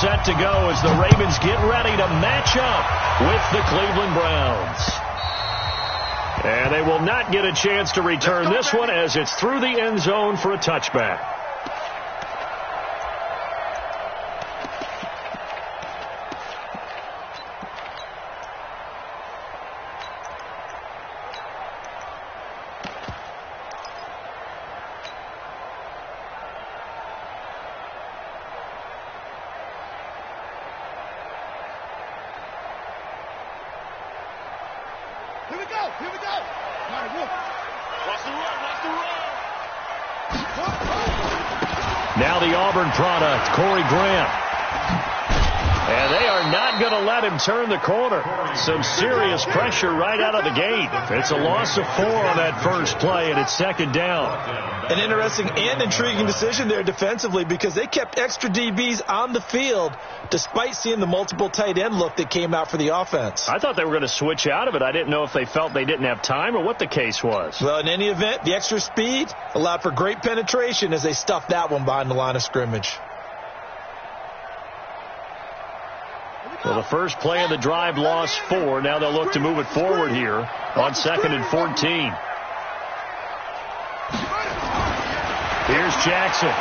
set to go as the Ravens get ready to match up with the Cleveland Browns. And they will not get a chance to return this one as it's through the end zone for a touchback. Now the Auburn product, Corey Graham. And they are not going to let him turn the corner. Some serious pressure right out of the gate. It's a loss of 4 on that first play, and it's second down. An interesting and intriguing decision there defensively because they kept extra DBs on the field despite seeing the multiple tight end look that came out for the offense. I thought they were going to switch out of it. I didn't know if they felt they didn't have time or what the case was. Well, in any event, the extra speed allowed for great penetration as they stuffed that one behind the line of scrimmage. Well, the first play of the drive lost 4. Now they'll look to move it forward here on 2nd and 14. Here's Jackson.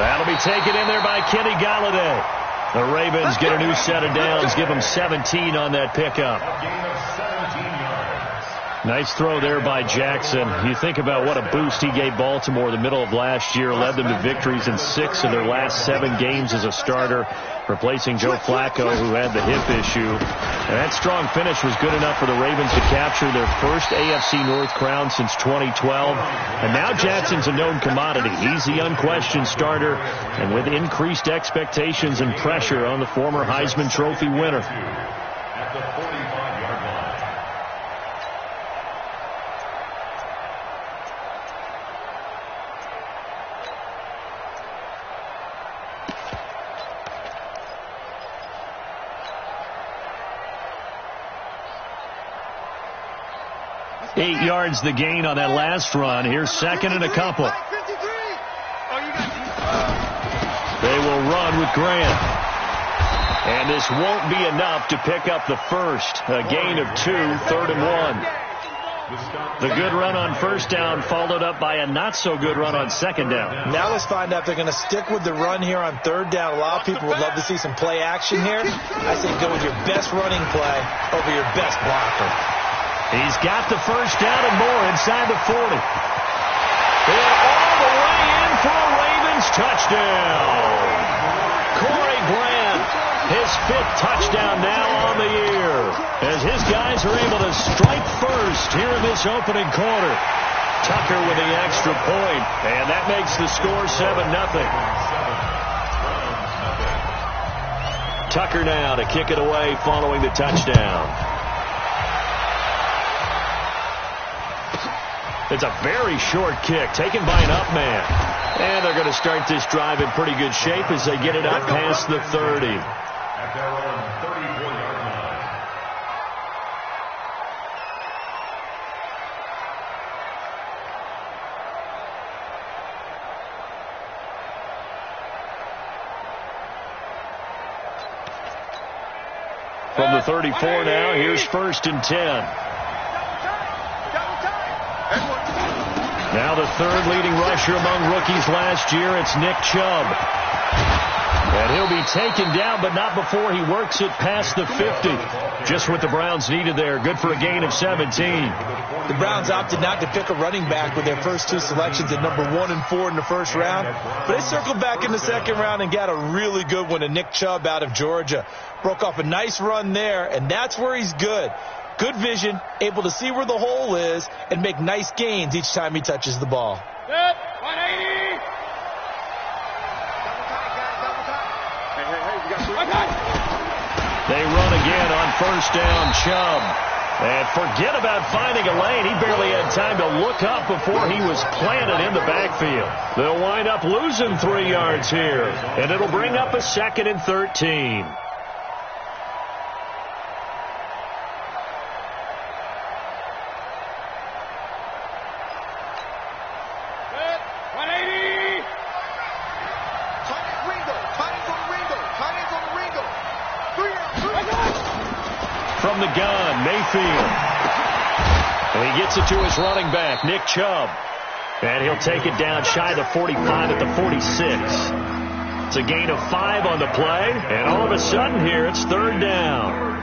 That'll be taken in there by Kenny Galladay. The Ravens get a new set of downs, give them 17 on that pickup. Nice throw there by Jackson. You think about what a boost he gave Baltimore the middle of last year, led them to victories in 6 of their last 7 games as a starter, replacing Joe Flacco, who had the hip issue. And that strong finish was good enough for the Ravens to capture their first AFC North crown since 2012. And now Jackson's a known commodity. He's the unquestioned starter, and with increased expectations and pressure on the former Heisman Trophy winner. At the 45-yard line. 8 yards the gain on that last run. Here's 2nd and a couple. They will run with Grant. And this won't be enough to pick up the first. A gain of 2, 3rd and 1. The good run on first down followed up by a not-so-good run on second down. Now let's find out if they're going to stick with the run here on 3rd down. A lot of people would love to see some play action here. I say go with your best running play over your best blocker. He's got the first down and more inside the 40. And all the way in for a Ravens touchdown. Corey Grant, his 5th touchdown now on the year, as his guys are able to strike first here in this opening quarter. Tucker with the extra point, and that makes the score 7-0. Tucker now to kick it away following the touchdown. It's a very short kick taken by an up man. And they're going to start this drive in pretty good shape as they get it out past the 30. At their own 34-yard line. From the 34 now, here's 1st and 10. Now the 3rd leading rusher among rookies last year, it's Nick Chubb. And he'll be taken down, but not before he works it past the 50. Just what the Browns needed there. Good for a gain of 17. The Browns opted not to pick a running back with their first 2 selections at number 1 and 4 in the first round. But they circled back in the second round and got a really good one to Nick Chubb out of Georgia. Broke off a nice run there, and that's where he's good. Good vision, able to see where the hole is, and make nice gains each time he touches the ball. Good. 180. They run again on first down, Chubb. And forget about finding a lane. He barely had time to look up before he was planted in the backfield. They'll wind up losing 3 yards here, and it'll bring up a 2nd and 13. Good. 180. from the gun. Mayfield. And he gets it to his running back, Nick Chubb. And he'll take it down shy of the 45 at the 46. It's a gain of 5 on the play. And all of a sudden here, it's third down.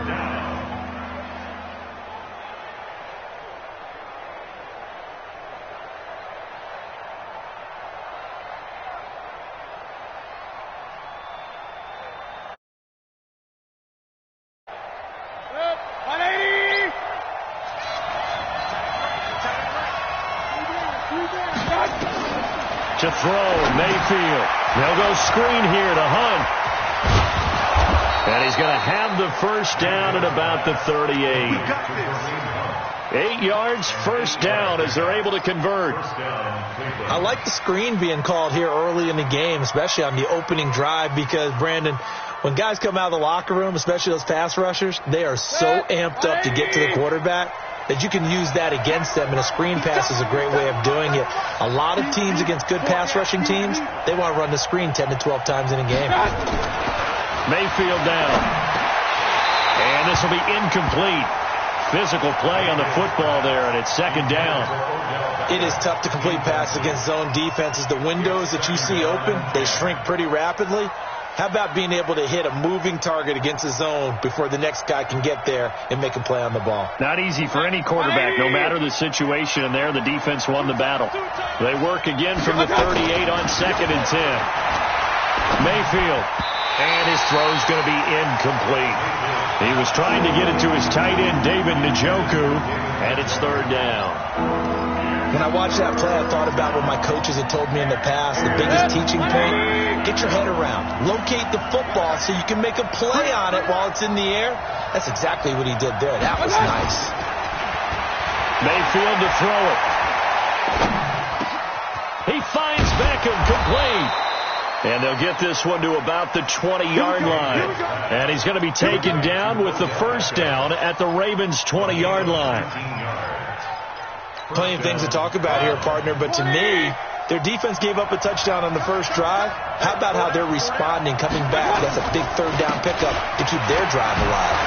To throw, Mayfield. They'll go screen here to Hunt. And he's going to have the first down at about the 38. 8 yards, first down as they're able to convert. I like the screen being called here early in the game, especially on the opening drive, because, Brandon, when guys come out of the locker room, especially those pass rushers, they are so amped up to get to the quarterback that you can use that against them, and a screen pass is a great way of doing it. A lot of teams against good pass rushing teams, they want to run the screen 10 to 12 times in a game. Mayfield down. And this will be incomplete. Physical play on the football there, and it's second down. It is tough to complete passes against zone defenses. The windows that you see open, they shrink pretty rapidly. How about being able to hit a moving target against a zone before the next guy can get there and make a play on the ball? Not easy for any quarterback, no matter the situation. And there, the defense won the battle. They work again from the 38 on 2nd and 10. Mayfield. And his throw's going to be incomplete. He was trying to get it to his tight end, David Njoku, and it's third down. When I watched that play, I thought about what my coaches had told me in the past. The biggest teaching point, get your head around. Locate the football so you can make a play on it while it's in the air. That's exactly what he did there. That was nice. Mayfield to throw it. He finds Beckham complete. And they'll get this one to about the 20-yard line. And he's going to be taken down with the first down at the Ravens' 20-yard line. Plenty of things to talk about here, partner, but to me, their defense gave up a touchdown on the first drive. How about how they're responding, coming back? That's a big third down pickup to keep their drive alive.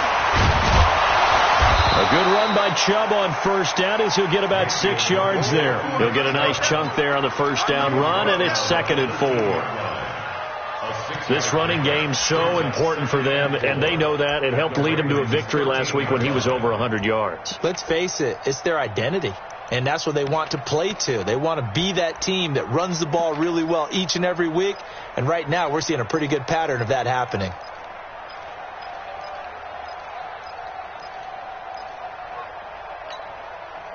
A good run by Chubb on first down as he'll get about 6 yards there. He'll get a nice chunk there on the first down run, and it's 2nd and 4. This running game so important for them, and they know that. It helped lead them to a victory last week when he was over 100 yards. Let's face it, it's their identity. And that's what they want to play to. They want to be that team that runs the ball really well each and every week. And right now, we're seeing a pretty good pattern of that happening.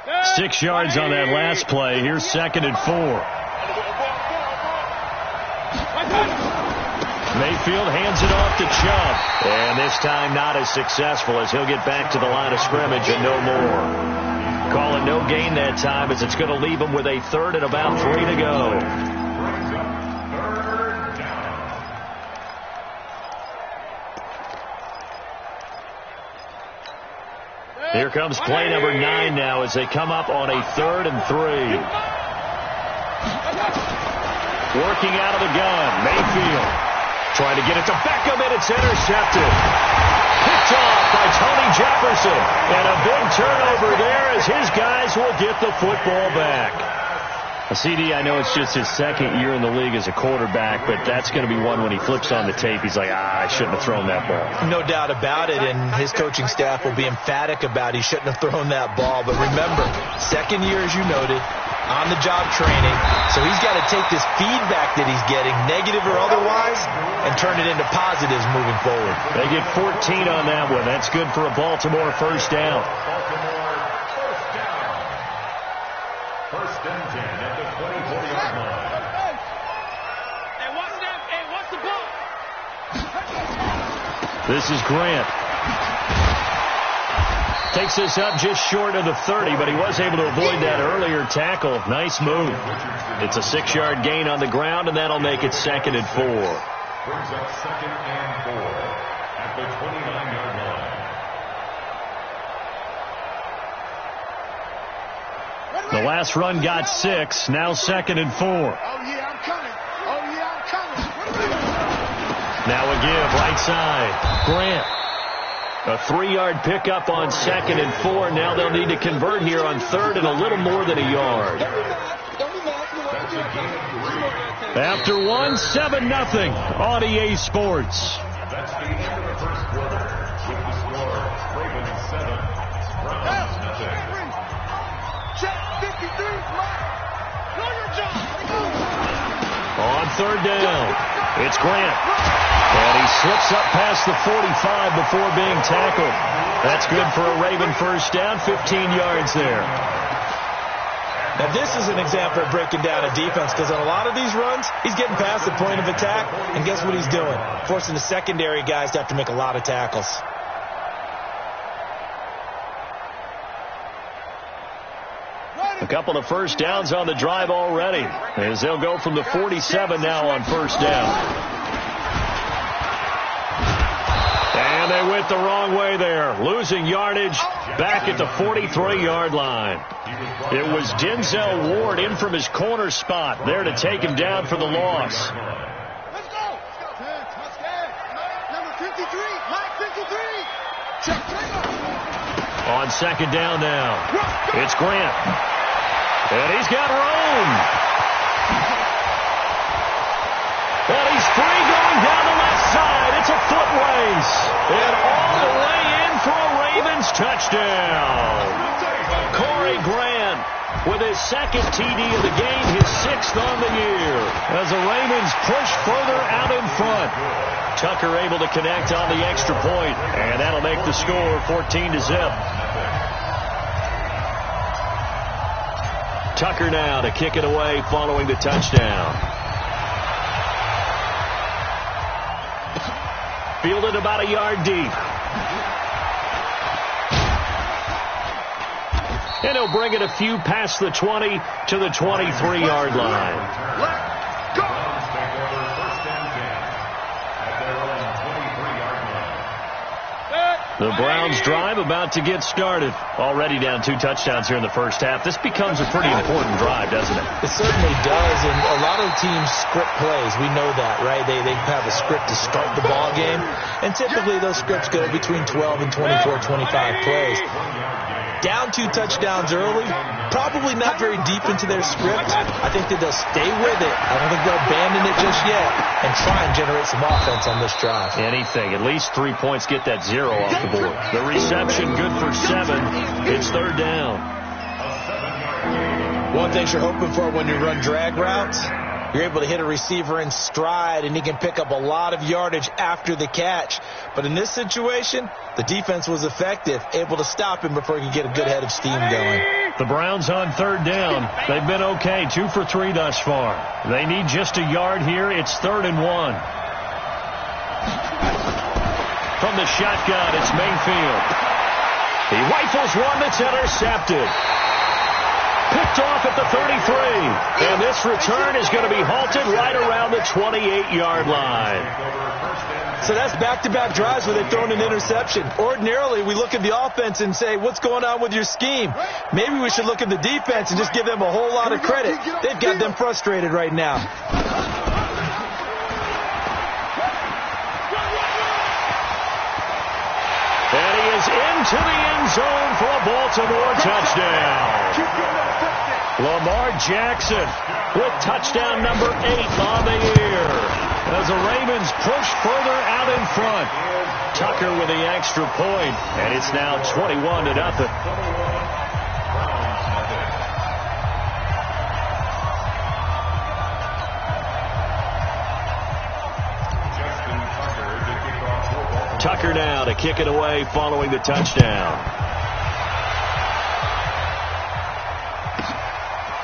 Yeah. 6 yards on that last play. Here's 2nd and 4. Mayfield hands it off to Chubb. And this time not as successful as he'll get back to the line of scrimmage and no more. Call it no gain that time as it's going to leave him with a 3rd and about 3 to go. Here comes play number 9 now as they come up on a 3rd and 3. Working out of the gun, Mayfield trying to get it to Beckham, and it's intercepted. Picked off by Tony Jefferson. And a big turnover there as his guys will get the football back. CD, I know it's just his 2nd year in the league as a quarterback, but that's going to be one when he flips on the tape. He's like, I shouldn't have thrown that ball. No doubt about it, and his coaching staff will be emphatic about he shouldn't have thrown that ball. But remember, 2nd year, as you noted, on-the-job training. So he's got to take this feedback that he's getting, negative or otherwise, and turn it into positives moving forward. They get 14 on that one. That's good for a Baltimore first down. First and 10 at the 24-yard line. Hey, watch that. Hey, watch the ball. This is Grant. Takes this up just short of the 30, but he was able to avoid that earlier tackle. Nice move. It's a 6-yard gain on the ground, and that'll make it 2nd and 4. Brings up 2nd and 4 at the 29-yard line. The last run got 6. Now 2nd and 4. Oh, yeah, I'm coming. Oh, yeah, I'm coming. Now a give, right side. Grant. A 3-yard pickup on 2nd and 4. Now they'll need to convert here on 3rd and a little more than a yard. After 1, 7-0 on EA Sports. That's the end of the first quarter. With the score, Ravens 7, Browns nothing. Check 53, Mike. Know your job. On 3rd down, it's Grant. And he slips up past the 45 before being tackled. That's good for a Raven first down, 15 yards there. Now, this is an example of breaking down a defense, because on a lot of these runs, he's getting past the point of attack, and guess what he's doing? Forcing the secondary guys to have to make a lot of tackles. A couple of first downs on the drive already, as they'll go from the 47 now on first down. And they went the wrong way there, losing yardage back at the 43-yard line. It was Denzel Ward in from his corner spot there to take him down for the loss. Let's go. Number 53, Mike 53. Check. On 2nd down now, it's Grant. And he's got room. And he's free going down the left side. It's a foot race. And all the way in for a Ravens touchdown. Corey Grant with his 2nd TD of the game, his 6th on the year. As the Ravens push further out in front. Tucker able to connect on the extra point. And that'll make the score 14-0. Tucker now to kick it away following the touchdown. Fielded about a yard deep. And he'll bring it a few past the 20 to the 23-yard line. Let's go. Browns take over first and 10 at their own 23-yard line. The Browns drive about to get started. Already down 2 touchdowns here in the first half. This becomes a pretty important drive, doesn't it? It certainly does, and a lot of teams script plays. We know that, right? They have a script to start the ball game, and typically those scripts go between 12 and 24, 25 plays. Down 2 touchdowns early, probably not very deep into their script. I think that they'll stay with it. I don't think they'll abandon it just yet and try and generate some offense on this drive. Anything. At least 3 points, get that 0 off the board. The reception good for 7. It's 3rd down. One thing you're hoping for when you run drag routes, you're able to hit a receiver in stride, and he can pick up a lot of yardage after the catch. But in this situation, the defense was effective, able to stop him before he could get a good head of steam going. The Browns on 3rd down. They've been okay, 2 for 3 thus far. They need just a yard here. It's 3rd and 1. From the shotgun, it's Mayfield. He rifles one that's intercepted. Picked off at the 33. And this return is going to be halted right around the 28-yard line. So that's back-to-back drives where they've thrown an interception. Ordinarily, we look at the offense and say, what's going on with your scheme? Maybe we should look at the defense and just give them a whole lot of credit. They've got them frustrated right now. And he is into the end zone for a Baltimore touchdown. Lamar Jackson with touchdown number 8 on the year. As the Ravens push further out in front. Tucker with the extra point, and it's now 21-0. Tucker now to kick it away following the touchdown.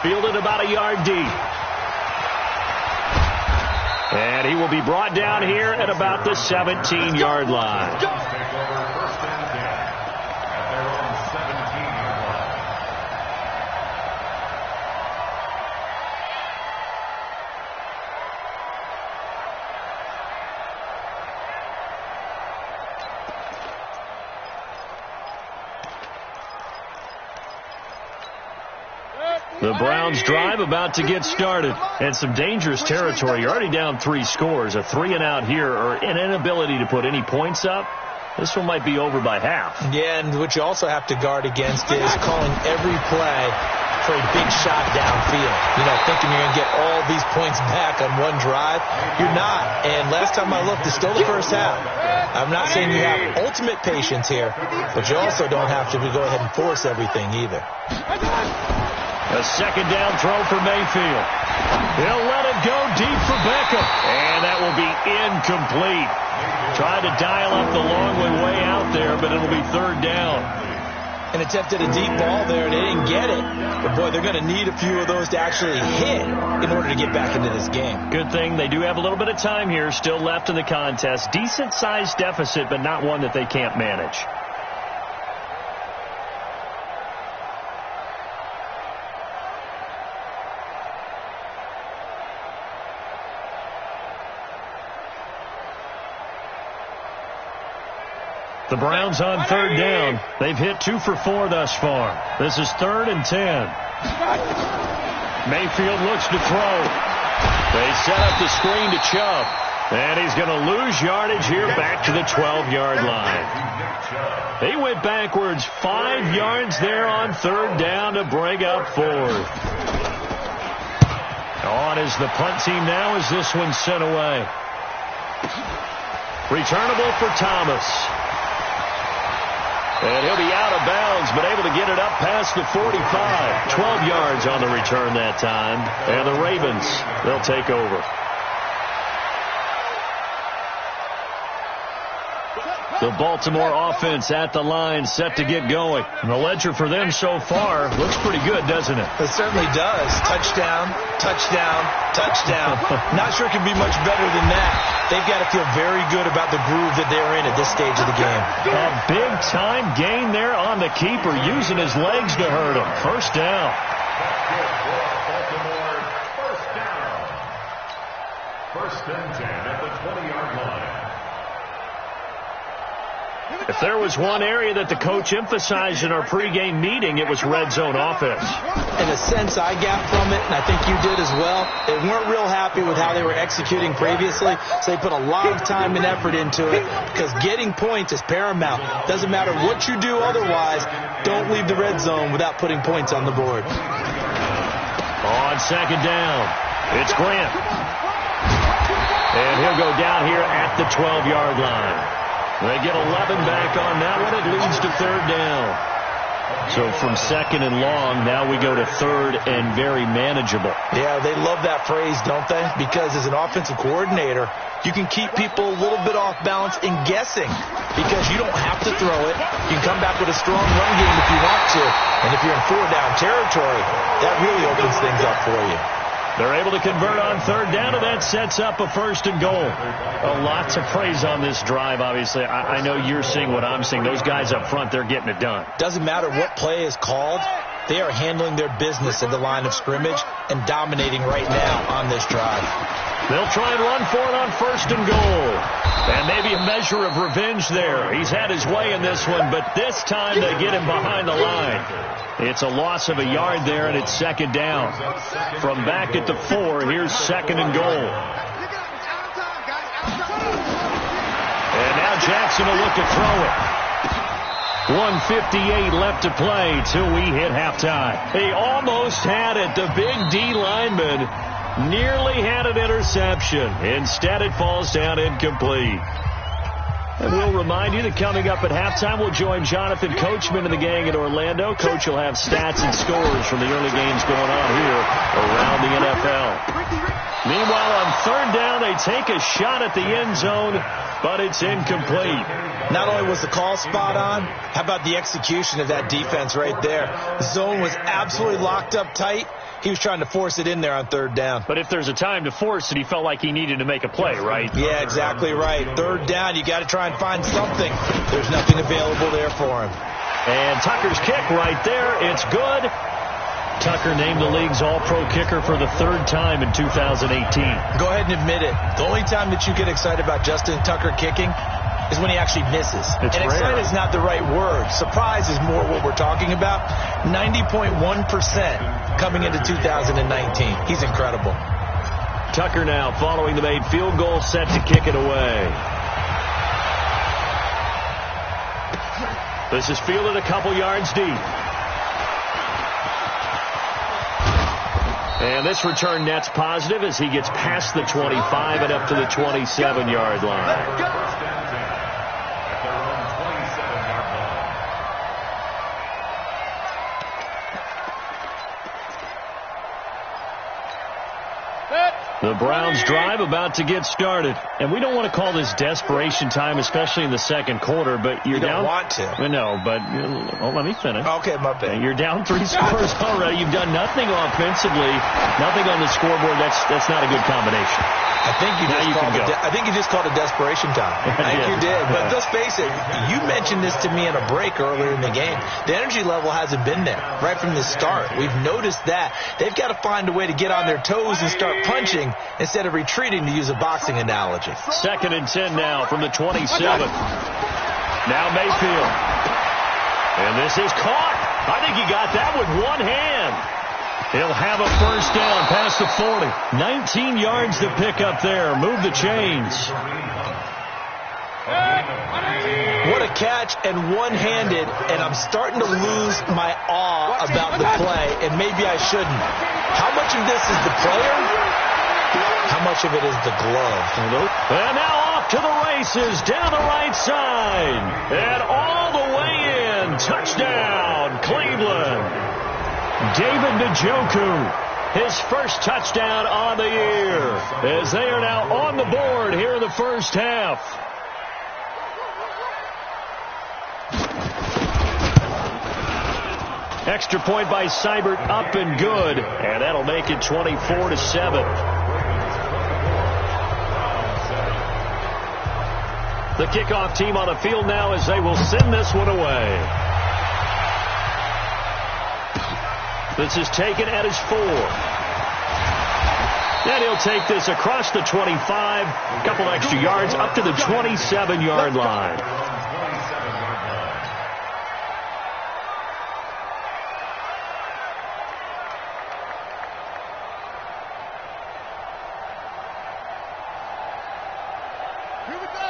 Fielded about a yard deep. And he will be brought down here at about the 17-yard line. The Browns drive about to get started. And some dangerous territory. You're already down 3 scores. A 3 and out here, or an inability to put any points up. This one might be over by half. Yeah, and what you also have to guard against is calling every play for a big shot downfield. You know, thinking you're going to get all these points back on one drive. You're not. And last time I looked, it's still the first half. I'm not saying you have ultimate patience here, but you also don't have to go ahead and force everything either. A second down throw for Mayfield. He'll let it go deep for Beckham. And that will be incomplete. Tried to dial up the long way out there, but it'll be third down. And attempted a deep ball there. They didn't get it. But, boy, they're going to need a few of those to actually hit in order to get back into this game. Good thing they do have a little bit of time here still left in the contest. Decent-sized deficit, but not one that they can't manage. The Browns on third down. They've hit 2 for 4 thus far. This is 3rd and 10. Mayfield looks to throw. They set up the screen to Chubb. And he's going to lose yardage here back to the 12-yard line. He went backwards 5 yards there on third down to bring up 4th. On is the punt team now as this one's sent away. Returnable for Thomas. And he'll be out of bounds, but able to get it up past the 45. 12 yards on the return that time. And the Ravens, they'll take over. The Baltimore offense at the line, set to get going. And the ledger for them so far looks pretty good, doesn't it? It certainly does. Touchdown, touchdown, touchdown. Not sure it can be much better than that. They've got to feel very good about the groove that they're in at this stage of the game. A big-time gain there on the keeper, using his legs to hurt him. First down. First and 10 at the 20-yard line. If there was one area that the coach emphasized in our pregame meeting, it was red zone offense. In a sense, I got from it, and I think you did as well, they weren't real happy with how they were executing previously, so they put a lot of time and effort into it because getting points is paramount. Doesn't matter what you do otherwise, don't leave the red zone without putting points on the board. On second down, it's Grant. And he'll go down here at the 12-yard line. They get 11 back on that one. It leads to third down. So from second and long, now we go to third and very manageable. Yeah, they love that phrase, don't they? Because as an offensive coordinator, you can keep people a little bit off balance and guessing because you don't have to throw it. You can come back with a strong run game if you want to. And if you're in 4-down territory, that really opens things up for you. They're able to convert on third down, and that sets up a first and goal. A lot to praise on this drive, obviously. I know you're seeing what I'm seeing. Those guys up front, they're getting it done. Doesn't matter what play is called. They are handling their business at the line of scrimmage and dominating right now on this drive. They'll try and run for it on first and goal. And maybe a measure of revenge there. He's had his way in this one, but this time they get him behind the line. It's a loss of a yard there, and it's second down. From back at the 4, here's second and goal. And now Jackson will look to throw it. 1:58 left to play till we hit halftime. He almost had it. The big D lineman nearly had an interception. Instead, it falls down incomplete. And we'll remind you that coming up at halftime, we'll join Jonathan Coachman and the gang in Orlando. Coach will have stats and scores from the early games going on here around the NFL. Meanwhile, on third down, they take a shot at the end zone, but it's incomplete. Not only was the call spot on, how about the execution of that defense right there? The zone was absolutely locked up tight. He was trying to force it in there on third down. But if there's a time to force it, he felt like he needed to make a play, right? Yeah, exactly right. Third down, you got to try and find something. There's nothing available there for him. And Tucker's kick right there. It's good. Tucker named the league's all-pro kicker for the third time in 2018. Go ahead and admit it. The only time that you get excited about Justin Tucker kicking is when he actually misses. It's and rare. excited is not the right word. Surprise is more what we're talking about. 90.1% coming into 2019. He's incredible. Tucker now following the made field goal, set to kick it away. This is fielded a couple yards deep. And this return net's positive as he gets past the 25 and up to the 27-yard line. The Browns drive about to get started. And we don't want to call this desperation time, especially in the second quarter, but you don't want to. No, but let me finish. Okay, my bad. You're down 3 scores already. You've done nothing offensively, nothing on the scoreboard. That's not a good combination. I think you just called it desperation time. I think you did. But let's face it, you mentioned this to me in a break earlier in the game. The energy level hasn't been there right from the start. We've noticed that. They've got to find a way to get on their toes and start punching instead of retreating, to use a boxing analogy. 2nd and 10 now from the 27. Now Mayfield. And this is caught. I think he got that with one hand. He'll have a first down past the 40. 19 yards to pick up there. Move the chains. What a catch, and one-handed, and I'm starting to lose my awe about the play, and maybe I shouldn't. How much of this is the player? How much of it is the glove? And now off to the races down the right side. And all the way in. Touchdown, Cleveland. David Njoku, his first touchdown on the year, as they are now on the board here in the first half. Extra point by Seibert, up and good, and that'll make it 24-7. The kickoff team on the field now as they will send this one away. This is taken at his 4. And he'll take this across the 25, a couple extra yards up to the 27-yard line.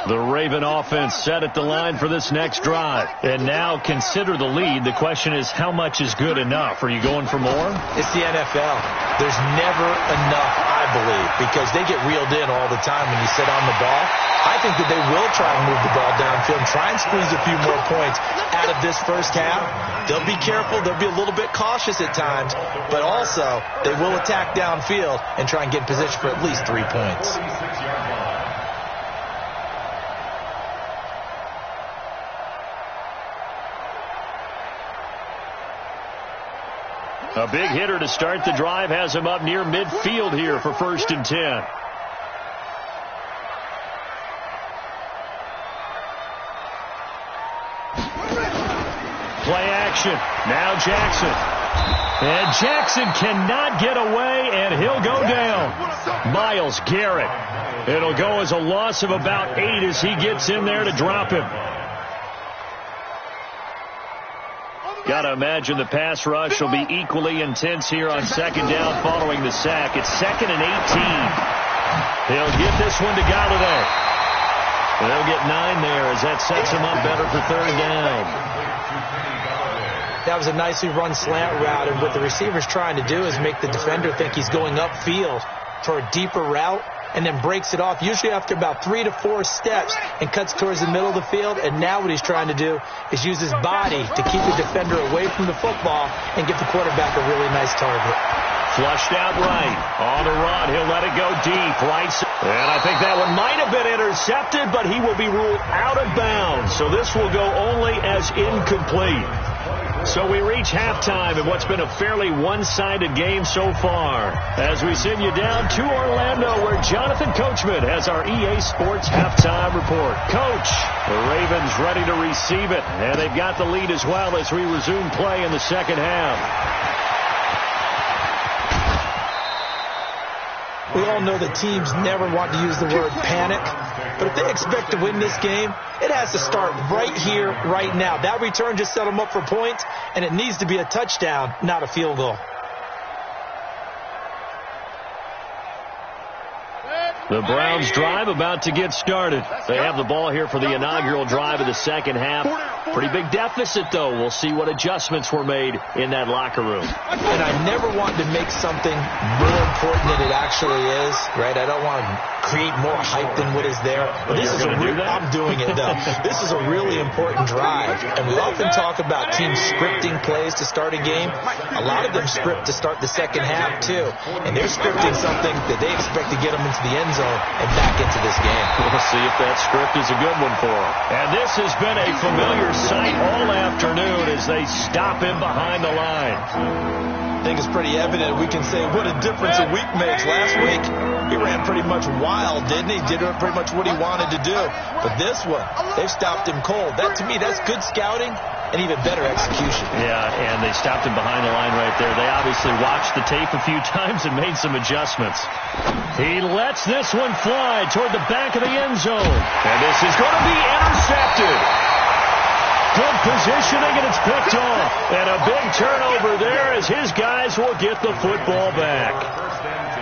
The Raven offense set at the line for this next drive. And now consider the lead. The question is, how much is good enough? Are you going for more? It's the NFL. There's never enough, I believe, because they get reeled in all the time when you sit on the ball. I think that they will try and move the ball downfield and try and squeeze a few more points out of this first half. They'll be careful. They'll be a little bit cautious at times, but also they will attack downfield and try and get in position for at least 3 points. A big hitter to start the drive has him up near midfield here for 1st and 10. Play action. Now Jackson. And Jackson cannot get away, and he'll go down. Myles Garrett. It'll go as a loss of about 8 as he gets in there to drop him. Got to imagine the pass rush will be equally intense here on 2nd down following the sack. It's 2nd and 18. He'll get this one to Galladay. They'll get 9 there as that sets him up better for 3rd down. That was a nicely run slant route, and what the receiver's trying to do is make the defender think he's going upfield for a deeper route, and then breaks it off, usually after about 3 to 4 steps, and cuts towards the middle of the field. And now what he's trying to do is use his body to keep the defender away from the football and get the quarterback a really nice target. Flushed out right. On the run, he'll let it go deep. Right. And I think that one might have been intercepted, but he will be ruled out of bounds. So this will go only as incomplete. So we reach halftime in what's been a fairly one-sided game so far, as we send you down to Orlando, where Jonathan Coachman has our EA Sports halftime report. Coach, the Ravens ready to receive it, and they've got the lead as well as we resume play in the second half. We all know that teams never want to use the word panic, but if they expect to win this game, it has to start right here, right now. That return just set them up for points, and it needs to be a touchdown, not a field goal. The Browns drive about to get started. They have the ball here for the inaugural drive of the second half. Pretty big deficit, though. We'll see what adjustments were made in that locker room. And I never want to make something more important than it actually is, right? I don't want to create more hype than what is there. But this is I'm doing it, though. This is a really important drive. And we often talk about teams scripting plays to start a game. A lot of them script to start the second half, too. And they're scripting something that they expect to get them into the end zone and back into this game. We'll see if that script is a good one for them. And this has been a familiar sight all afternoon as they stop him behind the line. I think it's pretty evident. We can say what a difference a week makes. Last week, he ran pretty much wild, didn't he? Did pretty much what he wanted to do. But this one, they've stopped him cold. That, to me, that's good scouting and even better execution. Yeah, and they stopped him behind the line right there. They obviously watched the tape a few times and made some adjustments. He lets this one fly toward the back of the end zone. And this is going to be intercepted. Good positioning, and it's picked off. And a big turnover there as his guys will get the football back.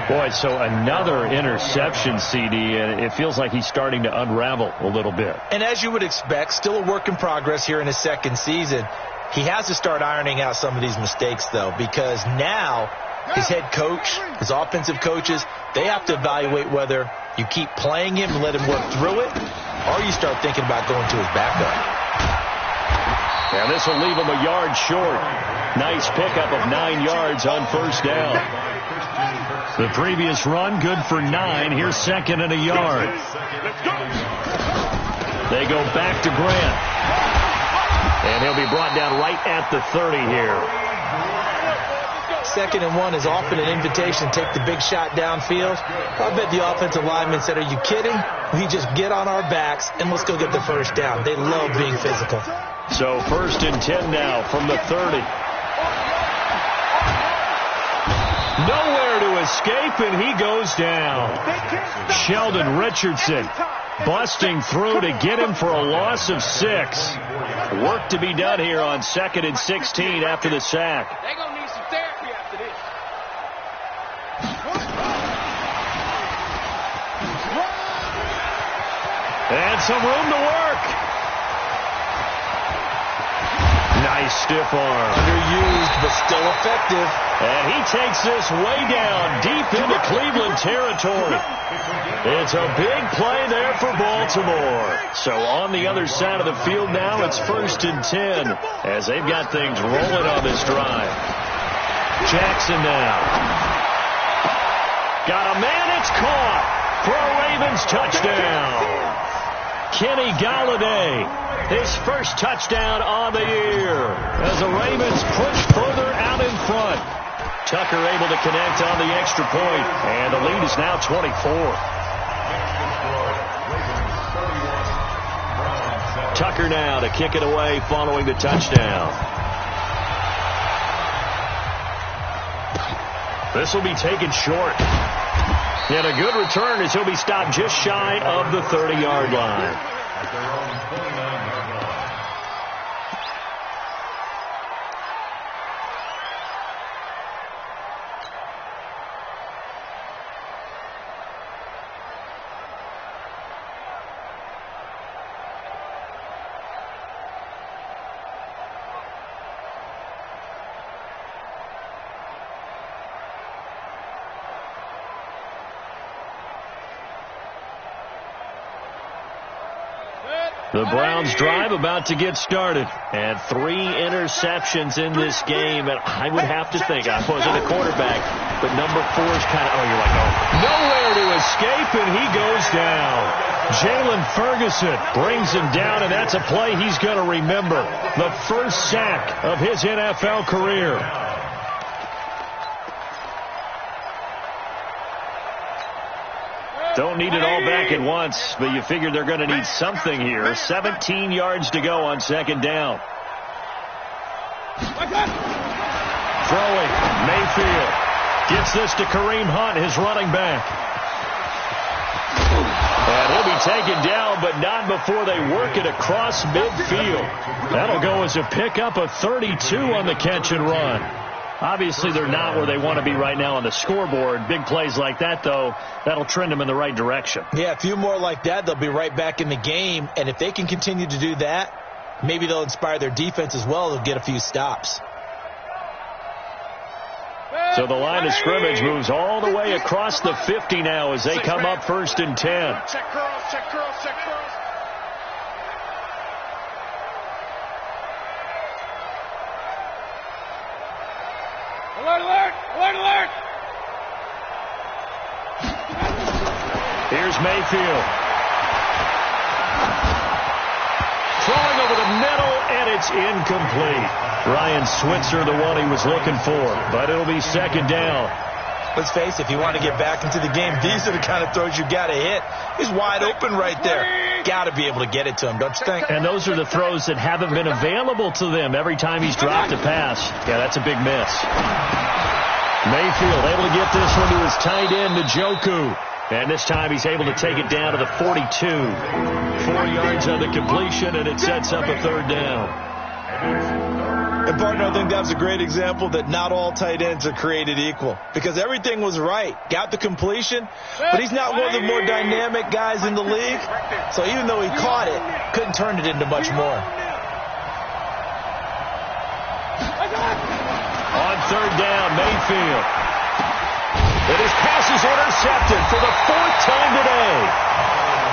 Boy, so another interception, CD, and it feels like he's starting to unravel a little bit. And as you would expect, still a work in progress here in his second season. He has to start ironing out some of these mistakes, though, because now his head coach, his offensive coaches, they have to evaluate whether you keep playing him and let him work through it, or you start thinking about going to his backup. And this will leave him a yard short. Nice pickup of 9 yards on first down. The previous run, good for 9. Here's second and a yard. They go back to Grant. And he'll be brought down right at the 30 here. 2nd and 1 is often an invitation to take the big shot downfield. I bet the offensive lineman said, are you kidding? We just get on our backs and let's go get the first down. They love being physical. So 1st and 10 now from the 30. Nowhere to escape, and he goes down. Sheldon Richardson busting through to get him for a loss of 6. Work to be done here on 2nd and 16 after the sack. They're going to need some therapy after this. And some room to work. Nice stiff arm. Underused, but still effective. And he takes this way down, deep into Cleveland territory. It's a big play there for Baltimore. So on the other side of the field now, it's 1st and 10 as they've got things rolling on this drive. Jackson now. Got a man, it's caught for a Ravens touchdown. Kenny Galladay. His first touchdown on the year as the Ravens push further out in front. Tucker able to connect on the extra point, and the lead is now 24. Tucker now to kick it away following the touchdown. This will be taken short. And a good return as he'll be stopped just shy of the 30-yard line. At their own 29-yard line. The Browns drive about to get started. And 3 interceptions in this game. And I would have to think, I wasn't a quarterback, but number 4 is kind of, you're like, nowhere to escape, and he goes down. Jalen Ferguson brings him down, and that's a play he's going to remember. The first sack of his NFL career. Don't need it all back at once, but you figure they're going to need something here. 17 yards to go on 2nd down. Throwing, Mayfield gets this to Kareem Hunt, his running back. And he'll be taken down, but not before they work it across midfield. That'll go as a pickup of 32 on the catch and run. Obviously, they're not where they want to be right now on the scoreboard. Big plays like that, though, that'll trend them in the right direction. Yeah, a few more like that, they'll be right back in the game. And if they can continue to do that, maybe they'll inspire their defense as well. They'll get a few stops. So the line of scrimmage moves all the way across the 50 now as they come up 1st and 10. Check girls, check girls, check girls. Alert, alert, alert, alert. Here's Mayfield. Throwing over the middle, and it's incomplete. Ryan Switzer, the one he was looking for, but it'll be 2nd down. Let's face it, if you want to get back into the game, these are the kind of throws you got to hit. He's wide open right there. Got to be able to get it to him, don't you think? And those are the throws that haven't been available to them every time he's dropped a pass. Yeah, that's a big miss. Mayfield able to get this one to his tight end, Njoku. And this time he's able to take it down to the 42. 4 yards on the completion, and it sets up a 3rd down. And, partner, I think that was a great example that not all tight ends are created equal. Because everything was right. Got the completion, but he's not one of the more dynamic guys in the league. So even though he caught it, couldn't turn it into much more. On 3rd down, Mayfield. And his pass is intercepted for the 4th time today.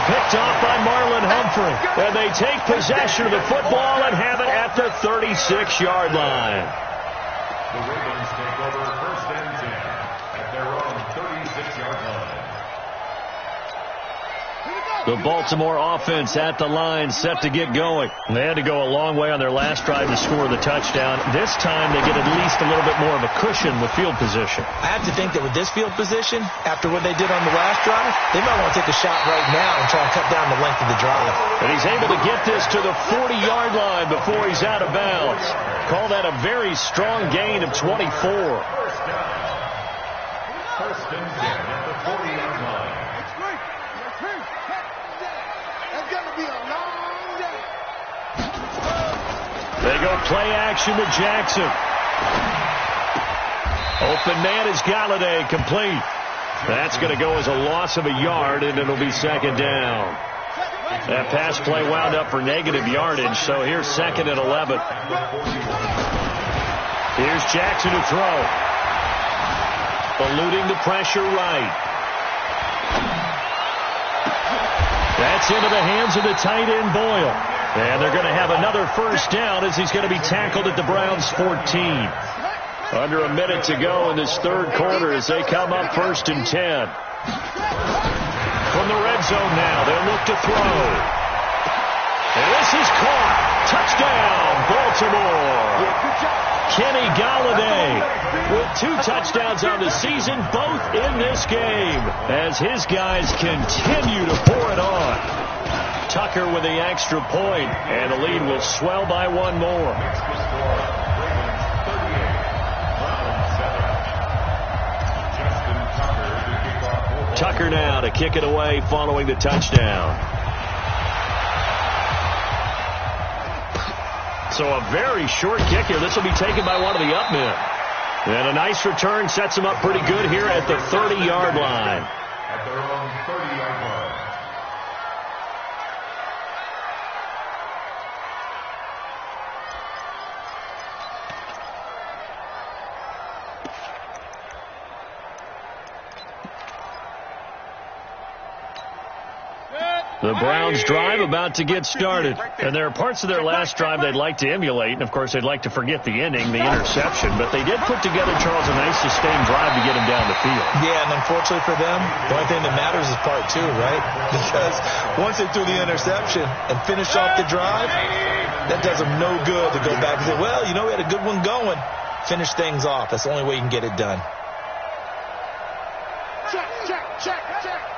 Picked off by Marlon Humphrey. And they take possession of the football and have it at the 36-yard line. The Ravens take over 1st and 10 at their own 36-yard line. The Baltimore offense at the line, set to get going. They had to go a long way on their last drive to score the touchdown. This time they get at least a little bit more of a cushion with field position. I have to think that with this field position, after what they did on the last drive, they might want to take a shot right now and try and cut down the length of the drive. And he's able to get this to the 40-yard line before he's out of bounds. Call that a very strong gain of 24. 1st and 10 at the 40-yard line. They go play action with Jackson. Open man is Galladay, complete. That's going to go as a loss of a yard, and it'll be 2nd down. That pass play wound up for negative yardage, so here's 2nd and 11. Here's Jackson to throw. Eluding the pressure right. That's into the hands of the tight end, Boyle. And they're going to have another 1st down as he's going to be tackled at the Browns' 14. Under a minute to go in this 3rd quarter as they come up 1st and 10. From the red zone now, they'll look to throw. And this is caught. Touchdown, Baltimore. Kenny Galladay with 2 touchdowns on the season, both in this game, as his guys continue to pour it on. Tucker with the extra point, and the lead will swell by 1 more. Tucker now to kick it away following the touchdown. So a very short kick here. This will be taken by one of the up men. And a nice return sets him up pretty good here at the 30-yard line. At their own 30-yard line. The Browns drive about to get started. And there are parts of their last drive they'd like to emulate. And, of course, they'd like to forget the inning, the interception. But they did put together, Charles, a nice sustained drive to get him down the field. Yeah, and unfortunately for them, the only thing that matters is part 2, right? Because once they threw the interception and finished off the drive, that does them no good to go back and say, well, you know, we had a good one going. Finish things off. That's the only way you can get it done. Check, check, check, check.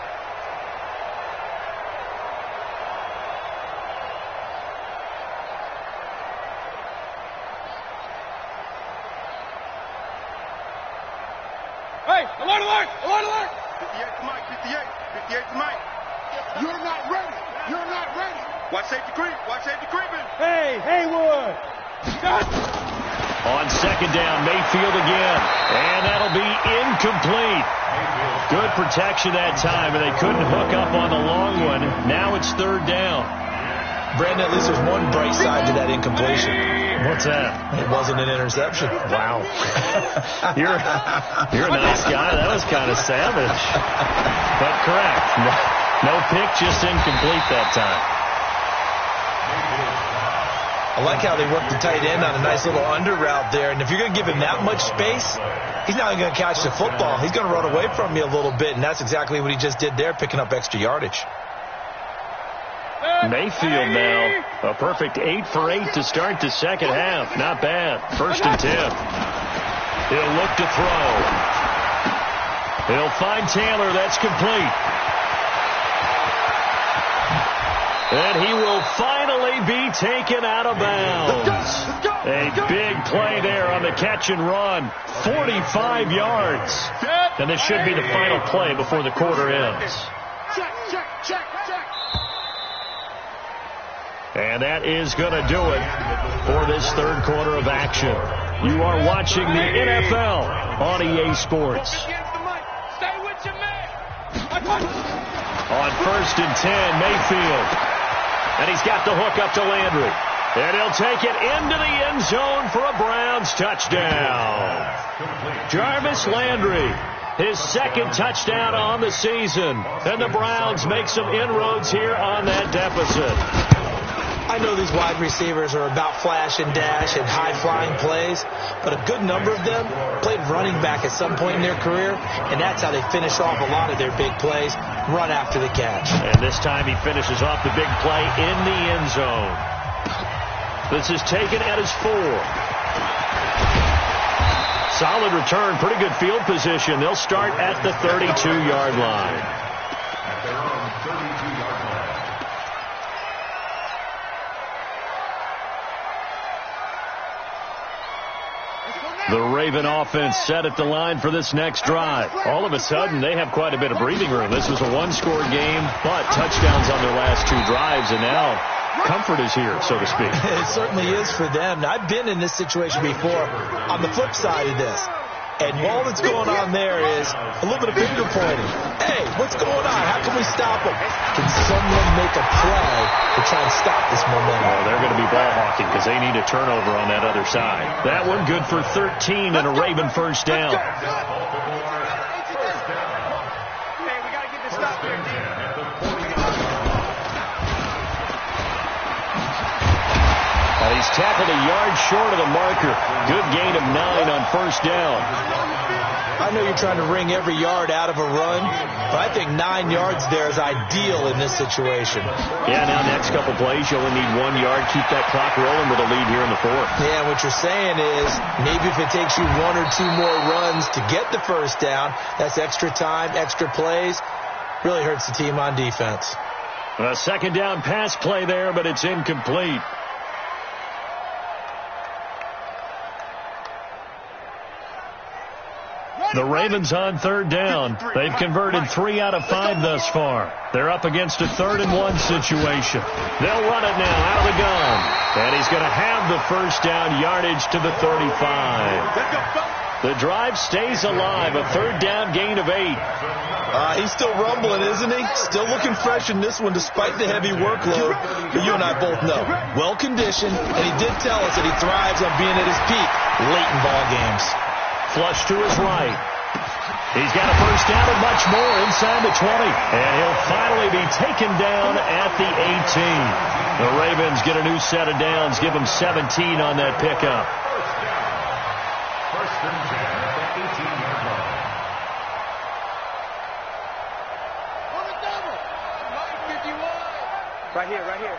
Hey, alert, alert, alert, alert. 58 to Mike, 58 to Mike. You're not ready. You're not ready. Watch safety creep, watch safety creeping. Hey, Haywood. Got On second down, Mayfield again. And that'll be incomplete. Good protection that time, and they couldn't hook up on the long one. Now it's third down. Brandon, at least there's one bright side to that incompletion. What's that? It wasn't an interception. Wow. You're a nice guy. That was kind of savage. But correct. No pick, just incomplete that time. I like how they worked the tight end on a nice little under route there. And if you're going to give him that much space, he's not going to catch the football. He's going to run away from you a little bit, and that's exactly what he just did there, picking up extra yardage. Mayfield now, a perfect 8 for 8 to start the second half. Not bad. 1st and 10. He'll look to throw. He'll find Taylor. That's complete. And he will finally be taken out of bounds. A big play there on the catch and run. 45 yards. And this should be the final play before the quarter ends. And that is going to do it for this third quarter of action. You are watching the NFL on EA Sports. On 1st and 10, Mayfield. And he's got the hook up to Landry. And he'll take it into the end zone for a Browns touchdown. Jarvis Landry, his 2nd touchdown on the season. And the Browns make some inroads here on that deficit. I know these wide receivers are about flash and dash and high-flying plays, but a good number of them played running back at some point in their career, and that's how they finish off a lot of their big plays, run after the catch. And this time he finishes off the big play in the end zone. This is taken at his 4. Solid return, pretty good field position. They'll start at the 32-yard line. At their own 32-yard line. The Raven offense set at the line for this next drive. All of a sudden, they have quite a bit of breathing room. This was a one-score game, but touchdowns on their last 2 drives, and now comfort is here, so to speak. It certainly is for them. I've been in this situation before on the flip side of this. And all that's going on there is a little bit of finger pointing. Hey, what's going on? How can we stop them? Can someone make a play to try and stop this momentum? Oh, they're going to be ball hawking because they need a turnover on that other side. That one good for 13 and a Raven first down. He's tackled a yard short of the marker. Good gain of 9 on first down. I know you're trying to wring every yard out of a run, but I think 9 yards there is ideal in this situation. Yeah, now next couple plays, you only need 1 yard. Keep that clock rolling with a lead here in the 4th. Yeah, what you're saying is maybe if it takes you 1 or 2 more runs to get the first down, that's extra time, extra plays. Really hurts the team on defense. A second down pass play there, but it's incomplete. The Ravens on third down. They've converted 3 out of 5 thus far. They're up against a 3rd and 1 situation. They'll run it now out of the gun. And he's going to have the first down, yardage to the 35. The drive stays alive. A 3rd down gain of 8. He's still rumbling, isn't he? Still looking fresh in this one despite the heavy workload. But you and I both know. Well-conditioned, and he did tell us that he thrives on being at his peak late in ball games. Flush to his right. He's got a first down and much more inside the 20. And he'll finally be taken down at the 18. The Ravens get a new set of downs. Give them 17 on that pickup. First and 10 at the 18-yard line. Right here, right here.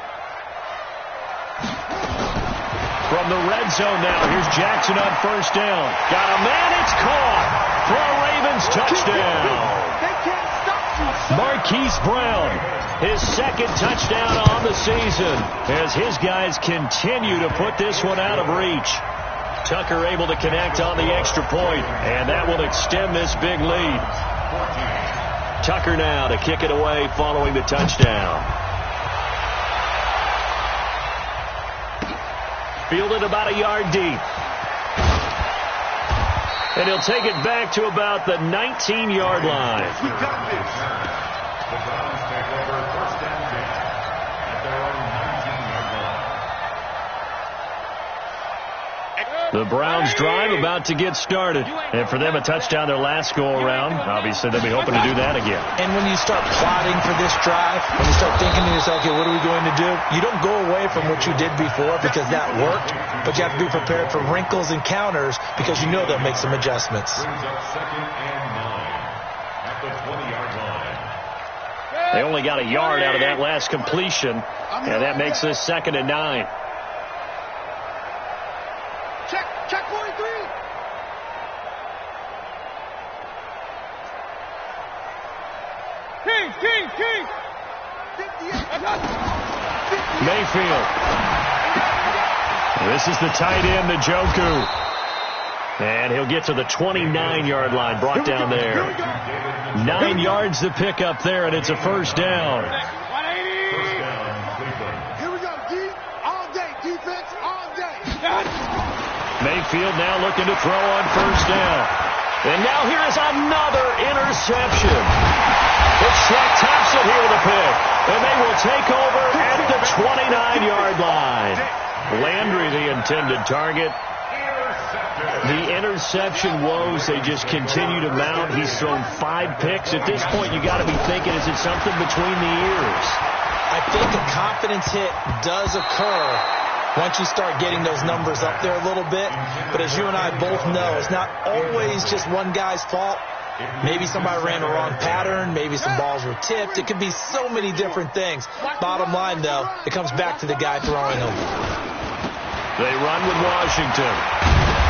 From the red zone now, here's Jackson on first down. Got a man, it's caught for a Ravens touchdown. Marquise Brown, his 2nd touchdown on the season as his guys continue to put this one out of reach. Tucker able to connect on the extra point, and that will extend this big lead. Tucker now to kick it away following the touchdown. Fielded about a yard deep. And he'll take it back to about the 19-yard line. We got this. The Browns take over first and 10 at their own 19-yard line. The Browns drive about to get started. And for them, a touchdown their last go-around. Obviously, they'll be hoping to do that again. And when you start plotting for this drive, when you start thinking to yourself, okay, what are we going to do? You don't go away from what you did before because that worked, but you have to be prepared for wrinkles and counters because you know they'll make some adjustments. Brings up second and 9 at the 20-yard line. They only got a yard out of that last completion, and that makes this second and 9. Check 43. King. 58. Mayfield. This is the tight end, Njoku. And he'll get to the 29-yard line, brought down there. 9 yards to pick up there, and it's a first down. Here we go, D. All day. Defense all day. Mayfield now looking to throw on first down. And now here is another interception. But Schreck taps it here with a pick. And they will take over at the 29-yard line. Landry, the intended target. The interception woes, they just continue to mount. He's thrown 5 picks. At this point, you got to be thinking, is it something between the ears? I think a confidence hit does occur once you start getting those numbers up there a little bit. But as you and I both know, it's not always just one guy's fault. Maybe somebody ran the wrong pattern. Maybe some balls were tipped. It could be so many different things. Bottom line, though, it comes back to the guy throwing them. They run with Washington.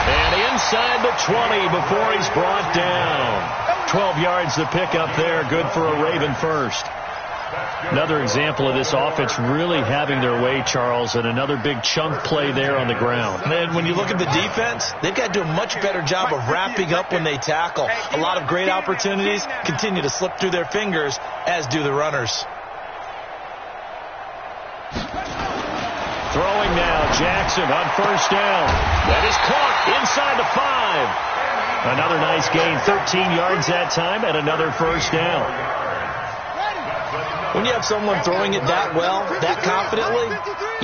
And inside the 20 before he's brought down. 12 yards to pick up there. Good for a Raven first. Another example of this offense really having their way, Charles, and another big chunk play there on the ground. Man, when you look at the defense, they've got to do a much better job of wrapping up when they tackle. A lot of great opportunities continue to slip through their fingers, as do the runners. Throwing now, Jackson on first down. That is caught inside the 5. Another nice gain, 13 yards that time, and another first down. When you have someone throwing it that well, that confidently,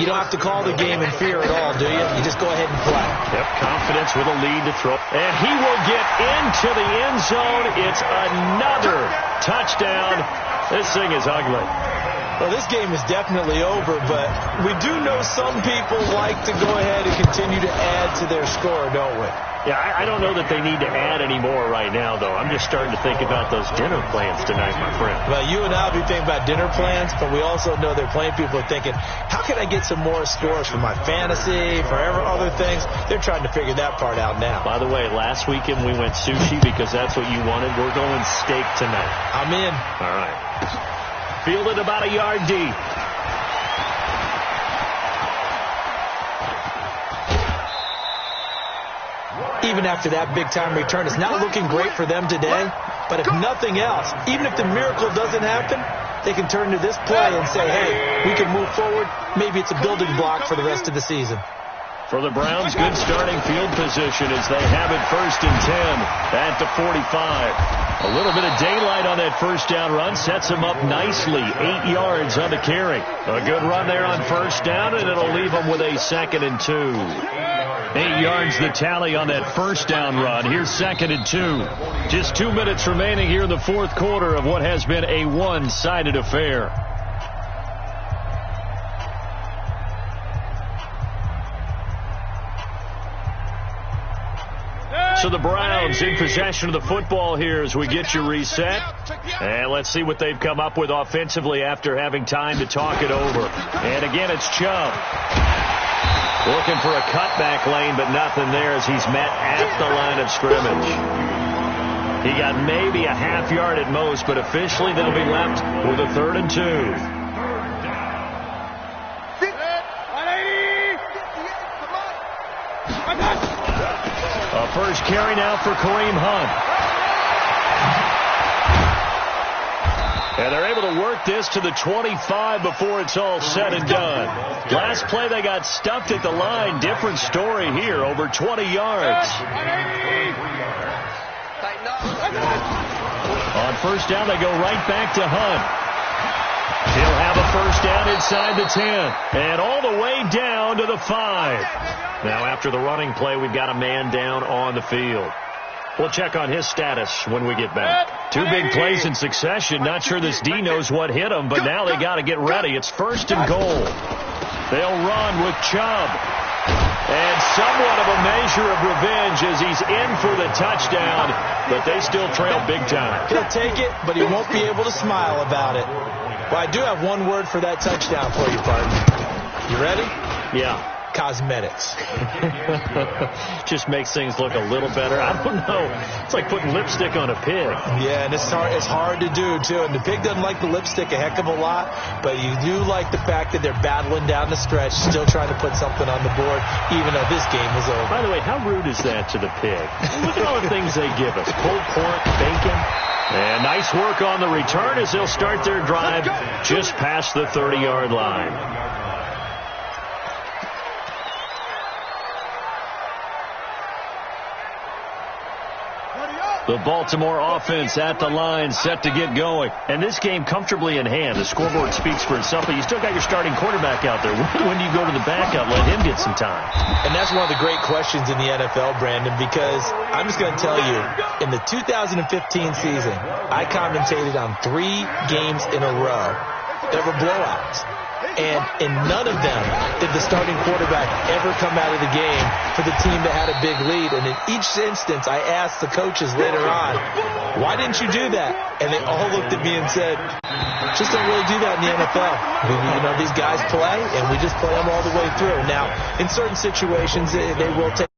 you don't have to call the game in fear at all, do you? You just go ahead and play. Yep, confidence with a lead to throw. And he will get into the end zone. It's another touchdown. This thing is ugly. Well, this game is definitely over, but we do know some people like to go ahead and continue to add to their score, don't we? Yeah, I don't know that they need to add any more right now, though. I'm just starting to think about those dinner plans tonight, my friend. Well, you and I will be thinking about dinner plans, but we also know they're playing people are thinking, how can I get some more scores for my fantasy, for other things? They're trying to figure that part out now. By the way, last weekend we went sushi because that's what you wanted. We're going steak tonight. I'm in. All right. Fielded about a yard deep. Even after that big-time return, it's not looking great for them today. But if nothing else, even if the miracle doesn't happen, they can turn to this play and say, hey, we can move forward. Maybe it's a building block for the rest of the season. For the Browns, good starting field position as they have it first and 10 at the 45. A little bit of daylight on that first down run sets him up nicely. 8 yards on the carry. A good run there on first down, and it'll leave him with a second and 2. 8 yards the tally on that first down run. Here's second and 2. Just 2 minutes remaining here in the fourth quarter of what has been a one-sided affair. So the Browns in possession of the football here as we get you reset. And let's see what they've come up with offensively after having time to talk it over. And again, it's Chubb. Looking for a cutback lane, but nothing there as he's met at the line of scrimmage. He got maybe a half yard at most, but officially they'll be left with a 3rd and 2. A first carry now for Kareem Hunt. And they're able to work this to the 25 before it's all said and done. Last play they got stuffed at the line. Different story here, over 20 yards. On first down, they go right back to Hunt. He'll have a first down inside the 10 and all the way down to the 5. Now after the running play, we've got a man down on the field. We'll check on his status when we get back. 2 big plays in succession. Not sure this D knows what hit him, but now they got to get ready. It's first and goal. They'll run with Chubb. And somewhat of a measure of revenge as he's in for the touchdown, but they still trail big time. He'll take it, but he won't be able to smile about it. Well, I do have one word for that touchdown for you, partner. You ready? Yeah. Cosmetics. Just makes things look a little better. I don't know. It's like putting lipstick on a pig. Yeah, and it's hard to do, too. And the pig doesn't like the lipstick a heck of a lot, but you do like the fact that they're battling down the stretch, still trying to put something on the board, even though this game is over. By the way, how rude is that to the pig? Look at all the things they give us. Pulled pork, bacon. And nice work on the return as they'll start their drive just past the 30-yard line. The Baltimore offense at the line, set to get going. And this game comfortably in hand. The scoreboard speaks for itself, but you still got your starting quarterback out there. When do you go to the backup? Let him get some time. And that's one of the great questions in the NFL, Brandon, because I'm just going to tell you, in the 2015 season, I commentated on 3 games in a row that were blowouts. And in none of them did the starting quarterback ever come out of the game for the team that had a big lead. And in each instance, I asked the coaches later on, why didn't you do that? And they all looked at me and said, just don't really do that in the NFL. You know, these guys play, and we just play them all the way through. Now, in certain situations, they will take